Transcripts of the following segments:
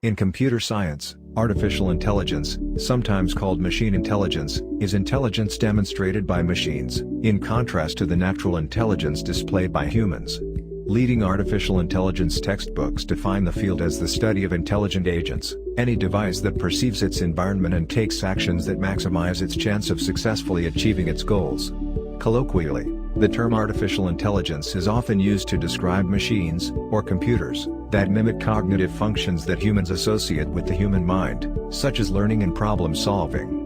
In computer science, artificial intelligence, sometimes called machine intelligence, is intelligence demonstrated by machines, in contrast to the natural intelligence displayed by humans. Leading artificial intelligence textbooks define the field as the study of intelligent agents, any device that perceives its environment and takes actions that maximize its chance of successfully achieving its goals. Colloquially, the term artificial intelligence is often used to describe machines, or computers, that mimic cognitive functions that humans associate with the human mind, such as learning and problem-solving.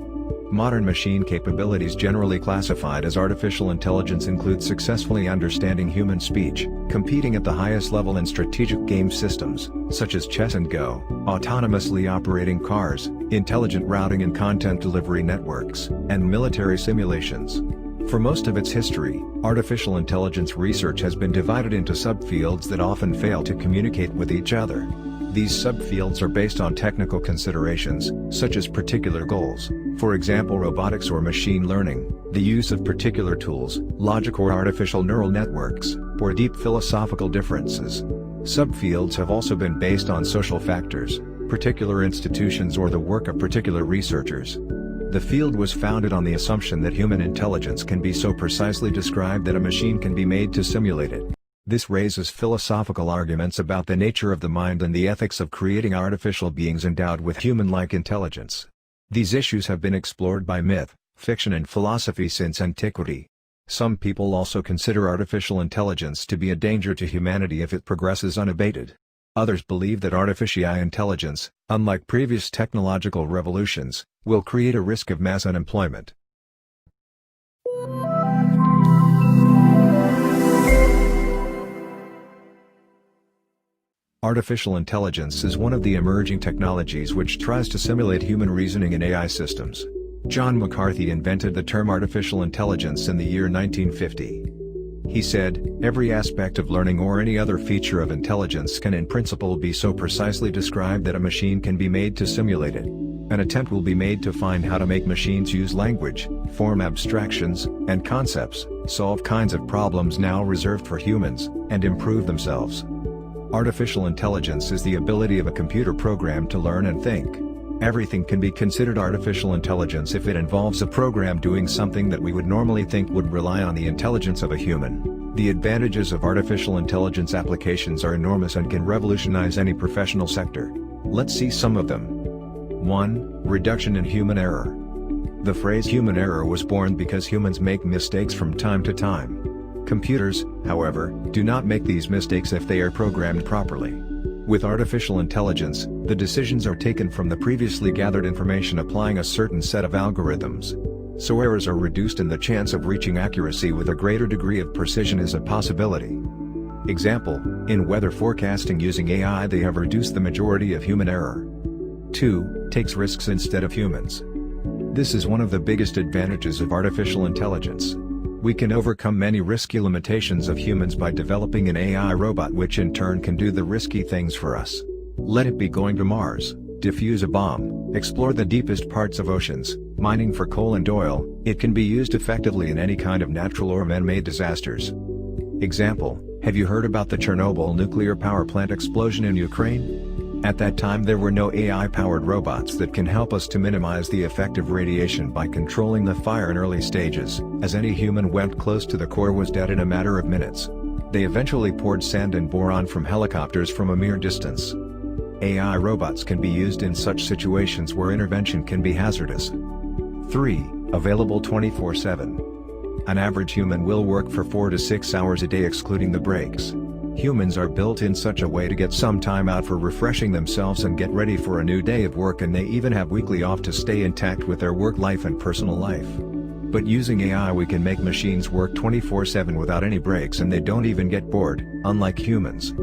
Modern machine capabilities generally classified as artificial intelligence include successfully understanding human speech, competing at the highest level in strategic game systems, such as chess and Go, autonomously operating cars, intelligent routing and content delivery networks, and military simulations. For most of its history, artificial intelligence research has been divided into subfields that often fail to communicate with each other. These subfields are based on technical considerations, such as particular goals, for example robotics or machine learning, the use of particular tools, logic or artificial neural networks, or deep philosophical differences. Subfields have also been based on social factors, particular institutions or the work of particular researchers. The field was founded on the assumption that human intelligence can be so precisely described that a machine can be made to simulate it. This raises philosophical arguments about the nature of the mind and the ethics of creating artificial beings endowed with human-like intelligence. These issues have been explored by myth, fiction and philosophy since antiquity. Some people also consider artificial intelligence to be a danger to humanity if it progresses unabated. Others believe that artificial intelligence, unlike previous technological revolutions, will create a risk of mass unemployment. Artificial intelligence is one of the emerging technologies which tries to simulate human reasoning in AI systems. John McCarthy invented the term artificial intelligence in the year 1950. He said, "Every aspect of learning or any other feature of intelligence can in principle be so precisely described that a machine can be made to simulate it. An attempt will be made to find how to make machines use language, form abstractions, and concepts, solve kinds of problems now reserved for humans, and improve themselves." Artificial intelligence is the ability of a computer program to learn and think. Everything can be considered artificial intelligence if it involves a program doing something that we would normally think would rely on the intelligence of a human. The advantages of artificial intelligence applications are enormous and can revolutionize any professional sector. Let's see some of them. 1. Reduction in human error. The phrase human error was born because humans make mistakes from time to time. Computers, however, do not make these mistakes if they are programmed properly. With artificial intelligence, the decisions are taken from the previously gathered information applying a certain set of algorithms. So errors are reduced and the chance of reaching accuracy with a greater degree of precision is a possibility. Example, in weather forecasting using AI they have reduced the majority of human error. 2. Takes risks instead of humans. This is one of the biggest advantages of artificial intelligence. We can overcome many risky limitations of humans by developing an AI robot which in turn can do the risky things for us. Let it be going to Mars, defuse a bomb, explore the deepest parts of oceans, mining for coal and oil. It can be used effectively in any kind of natural or man-made disasters. Example, have you heard about the Chernobyl nuclear power plant explosion in Ukraine? At that time there were no AI-powered robots that can help us to minimize the effect of radiation by controlling the fire in early stages, as any human went close to the core was dead in a matter of minutes. They eventually poured sand and boron from helicopters from a mere distance. AI robots can be used in such situations where intervention can be hazardous. 3. Available 24/7. An average human will work for 4 to 6 hours a day excluding the breaks. Humans are built in such a way to get some time out for refreshing themselves and get ready for a new day of work, and they even have weekly off to stay intact with their work life and personal life. But using AI we can make machines work 24/7 without any breaks and they don't even get bored, unlike humans.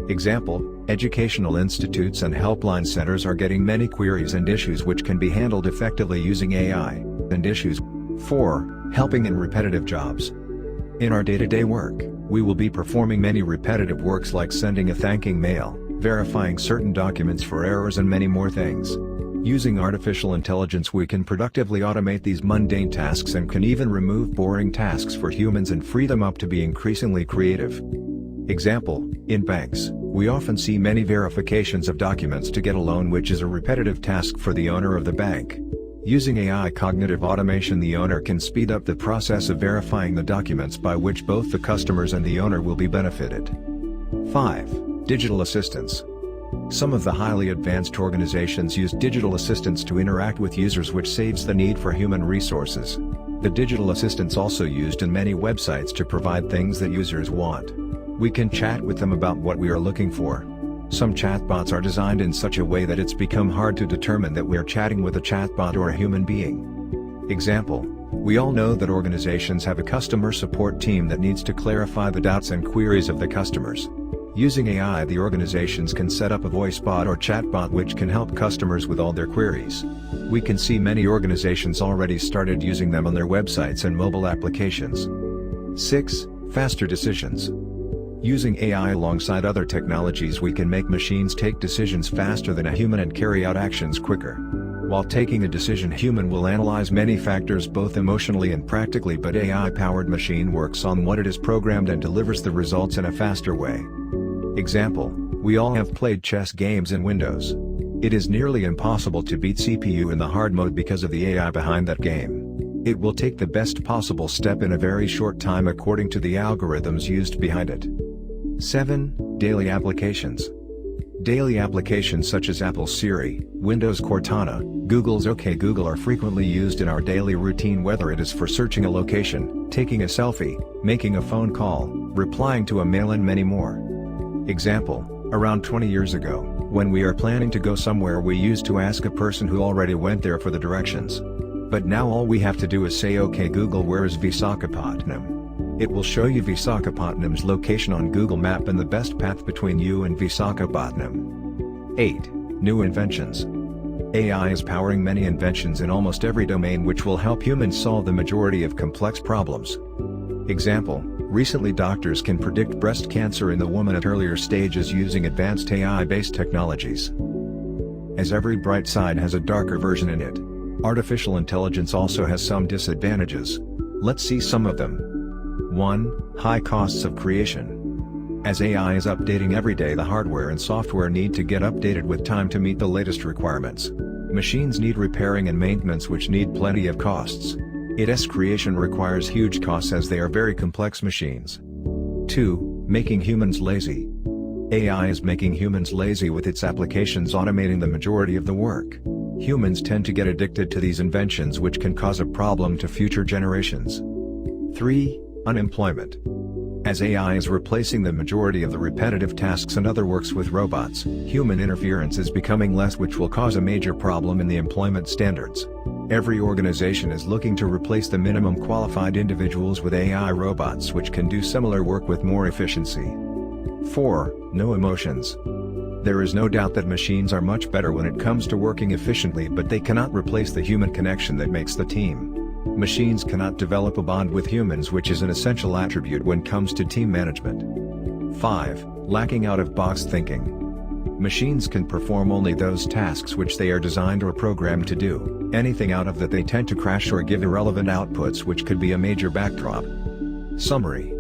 Example, educational institutes and helpline centers are getting many queries and issues which can be handled effectively using AI, and issues. 4. Helping in repetitive jobs. In our day-to-day work, we will be performing many repetitive works like sending a thanking mail, verifying certain documents for errors and many more things. Using artificial intelligence we can productively automate these mundane tasks and can even remove boring tasks for humans and free them up to be increasingly creative. Example, in banks, we often see many verifications of documents to get a loan, which is a repetitive task for the owner of the bank. Using AI cognitive automation, the owner can speed up the process of verifying the documents, by which both the customers and the owner will be benefited. 5. Digital assistants. Some of the highly advanced organizations use digital assistants to interact with users, which saves the need for human resources. The digital assistants also used in many websites to provide things that users want. We can chat with them about what we are looking for. Some chatbots are designed in such a way that it's become hard to determine that we're chatting with a chatbot or a human being. Example, we all know that organizations have a customer support team that needs to clarify the doubts and queries of the customers. Using AI, the organizations can set up a voice bot or chatbot which can help customers with all their queries. We can see many organizations already started using them on their websites and mobile applications. 6. Faster decisions. Using AI alongside other technologies, we can make machines take decisions faster than a human and carry out actions quicker. While taking a decision, human will analyze many factors both emotionally and practically, but AI-powered machine works on what it is programmed and delivers the results in a faster way. Example, we all have played chess games in Windows. It is nearly impossible to beat CPU in the hard mode because of the AI behind that game. It will take the best possible step in a very short time according to the algorithms used behind it. 7. Daily applications. Daily applications such as Apple's Siri, Windows Cortana, Google's OK Google are frequently used in our daily routine, whether it is for searching a location, taking a selfie, making a phone call, replying to a mail, and many more. Example, around 20 years ago, when we are planning to go somewhere, we used to ask a person who already went there for the directions. But now all we have to do is say, "OK Google, where is Visakhapatnam?" It will show you Visakhapatnam's location on Google Map and the best path between you and Visakhapatnam. 8. New inventions. AI is powering many inventions in almost every domain which will help humans solve the majority of complex problems. Example, recently doctors can predict breast cancer in the woman at earlier stages using advanced AI-based technologies. As every bright side has a darker version in it, artificial intelligence also has some disadvantages. Let's see some of them. 1. High costs of creation. As AI is updating every day, the hardware and software need to get updated with time to meet the latest requirements. Machines need repairing and maintenance, which need plenty of costs. Its creation requires huge costs as they are very complex machines. 2. Making humans lazy. AI is making humans lazy with its applications automating the majority of the work. Humans tend to get addicted to these inventions, which can cause a problem to future generations. 3. Unemployment. As AI is replacing the majority of the repetitive tasks and other works with robots, human interference is becoming less, which will cause a major problem in the employment standards. Every organization is looking to replace the minimum qualified individuals with AI robots which can do similar work with more efficiency. 4. No emotions. There is no doubt that machines are much better when it comes to working efficiently, but they cannot replace the human connection that makes the team. Machines cannot develop a bond with humans, which is an essential attribute when it comes to team management. 5. Lacking out-of-box thinking. Machines can perform only those tasks which they are designed or programmed to do. Anything out of that, they tend to crash or give irrelevant outputs, which could be a major backdrop. Summary.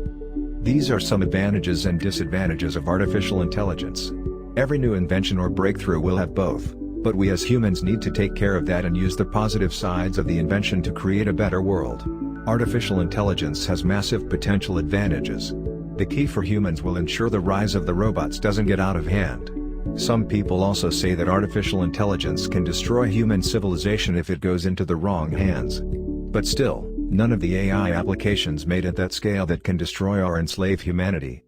These are some advantages and disadvantages of artificial intelligence. Every new invention or breakthrough will have both, but we as humans need to take care of that and use the positive sides of the invention to create a better world. Artificial intelligence has massive potential advantages. The key for humans will ensure the rise of the robots doesn't get out of hand. Some people also say that artificial intelligence can destroy human civilization if it goes into the wrong hands. But still, none of the AI applications made at that scale that can destroy or enslave humanity.